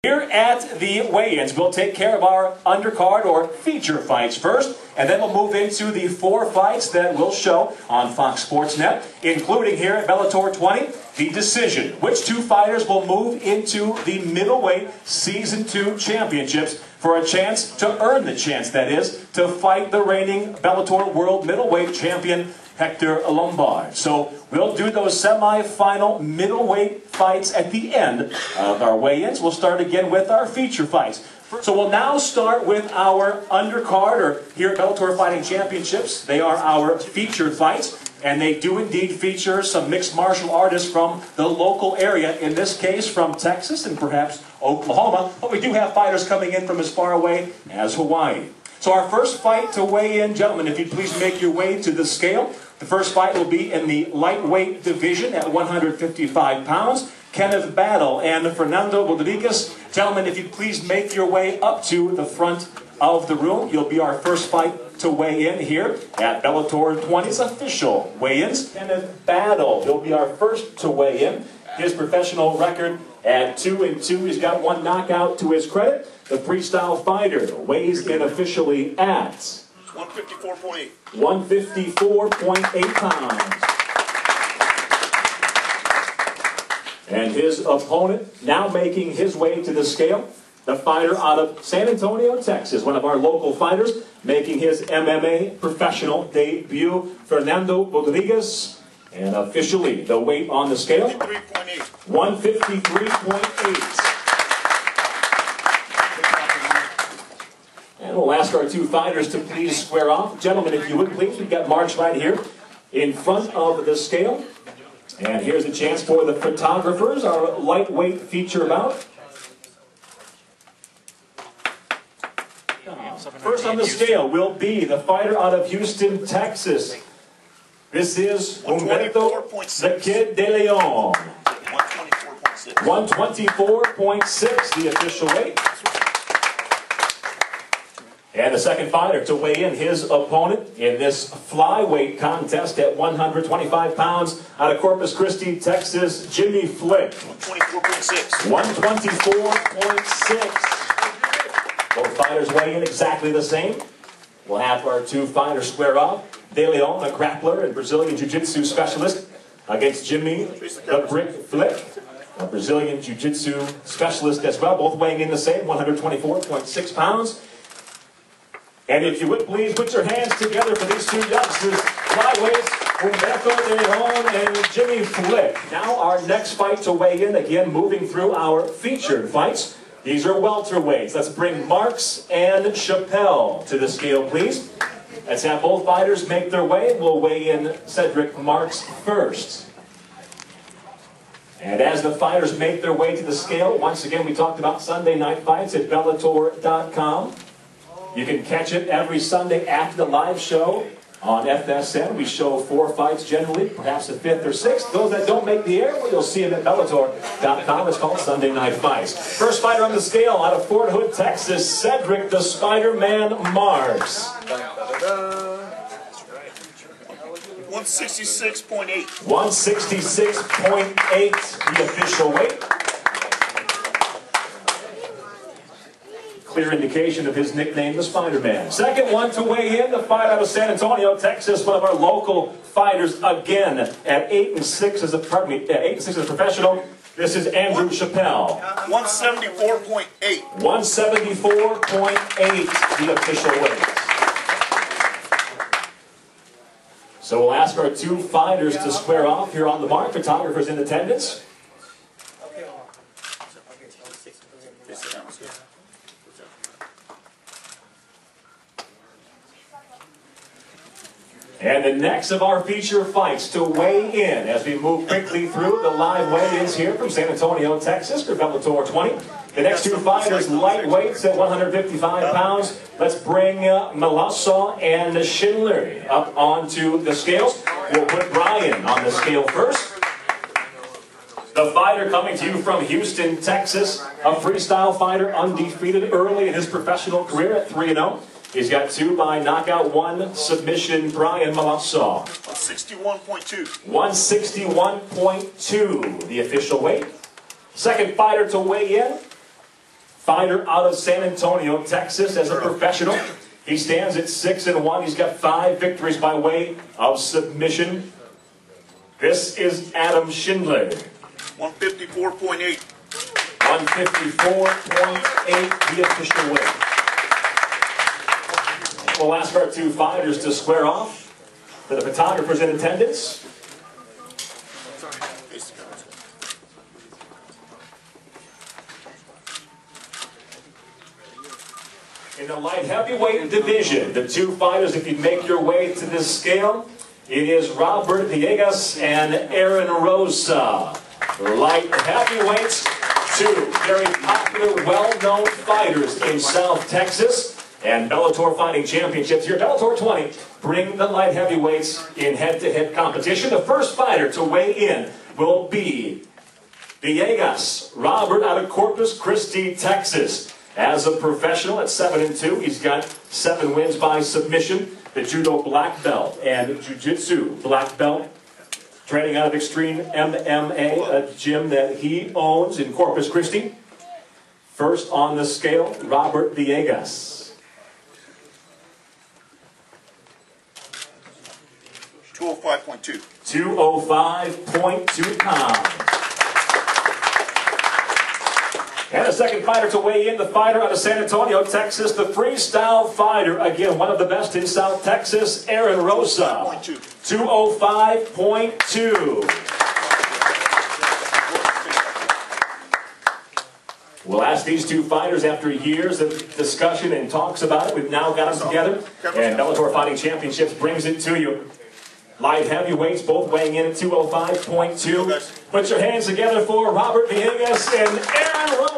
Here at the weigh-ins, we'll take care of our undercard or feature fights first, and then we'll move into the 4 fights that we'll show on Fox Sports Net, including here at Bellator 20, the decision. Which 2 fighters will move into the middleweight Season 2 championships for a chance to earn the chance, that is, to fight the reigning Bellator World Middleweight Champion, Hector Lombard. So we'll do those semi-final middleweight fights at the end of our weigh-ins. We'll start again with our feature fights. So we'll now start with our undercard, or here at Bellator Fighting Championships, they are our featured fights. And they do indeed feature some mixed martial artists from the local area, in this case from Texas and perhaps Oklahoma. But we do have fighters coming in from as far away as Hawaii. So our first fight to weigh in, gentlemen, if you'd please make your way to the scale. The first fight will be in the lightweight division at 155 pounds. Kenneth Battle and Fernando Villegas. Gentlemen, if you'd please make your way up to the front of the room. You'll be our first fight to weigh in here at Bellator 20's official weigh-ins. Kenneth Battle, he'll be our first to weigh in. His professional record at 2-2. He's got 1 knockout to his credit. The freestyle fighter weighs in officially at 154.8. 154.8 pounds. And his opponent now making his way to the scale, the fighter out of San Antonio, Texas, one of our local fighters, making his MMA professional debut, Fernando Villegas. And officially, the weight on the scale, 153.8. And we'll ask our 2 fighters to please square off. Gentlemen, if you would please, we've got Marks right here in front of the scale. And here's a chance for the photographers, our lightweight feature bout. First on the scale will be the fighter out of Houston, Texas. This is Humberto, the Kid DeLeon. 124.6, the official weight. And the second fighter to weigh in his opponent in this flyweight contest at 125 pounds out of Corpus Christi, Texas, Jimmy Flick. 124.6. 124.6. Both fighters weigh in exactly the same. We'll have our 2 fighters square off. DeLeon, a grappler and Brazilian Jiu-Jitsu specialist, against Jimmy the Brick Flick, a Brazilian Jiu-Jitsu specialist as well. Both weighing in the same, 124.6 pounds. And if you would please put your hands together for these 2 youngsters, flyweights, Humberto DeLeon and Jimmy Flick. Now our next fight to weigh in, again moving through our featured fights. These are welterweights. Let's bring Marks and Chappelle to the scale, please. Let's have both fighters make their way. We'll weigh in Cedric Marks first. And as the fighters make their way to the scale, once again, we talked about Sunday night fights at Bellator.com. You can catch it every Sunday after the live show on FSN. We show 4 fights generally, perhaps a 5th or 6th. Those that don't make the air, well, you'll see them at Bellator.com. It's called Sunday Night Fights. First fighter on the scale out of Fort Hood, Texas, Cedric the Spider-Man Marks. 166.8. 166.8, the official weight. Clear indication of his nickname, the Spider-Man. Second one to weigh in, the fight out of San Antonio, Texas, one of our local fighters again at 8-6 as a 8-6 as a professional. This is Andrew Chappelle. 174.8. 174.8, the official weight. So we'll ask our 2 fighters to square off here on the mark. Photographers in attendance. And the next of our feature fights to weigh in as we move quickly through the live weigh-ins here from San Antonio, Texas for Bellator 20. The next 2 fighters, lightweights at 155 pounds. Let's bring Melancon and Schindler up onto the scales. We'll put Brian on the scale first. The fighter coming to you from Houston, Texas, a freestyle fighter, undefeated early in his professional career at 3-0. He's got 2 by knockout, 1 submission. Brian Melancon. 161.2. 161.2, the official weight. Second fighter to weigh in fighter out of San Antonio, Texas, as a professional. He stands at 6-1. He's got 5 victories by way of submission. This is Adam Schindler. 154.8. 154.8, the official weight. We'll ask our 2 fighters to square off. For the photographers in attendance. In the light heavyweight division, the 2 fighters, if you make your way to this scale, it is Robert Villegas and Aaron Rosa. Light heavyweights, 2 very popular, well-known fighters in South Texas. And Bellator Fighting Championships here, Bellator 20, bring the light heavyweights in head-to-head competition. The first fighter to weigh in will be Villegas, Robert, out of Corpus Christi, Texas. As a professional at 7-2, he's got 7 wins by submission. The judo black belt and jiu-jitsu black belt. Training out of Extreme MMA, a gym that he owns in Corpus Christi. First on the scale, Robert Villegas. 205.2. 205.2 pounds. And a second fighter to weigh in, the fighter out of San Antonio, Texas, the freestyle fighter, again, one of the best in South Texas, Aaron Rosa. 205.2. We'll ask these 2 fighters after years of discussion and talks about it. We've now got them together, and Bellator Fighting Championships brings it to you. Light heavyweights both weighing in at 205.2. Put your hands together for Robert Villegas and Aaron Rosa.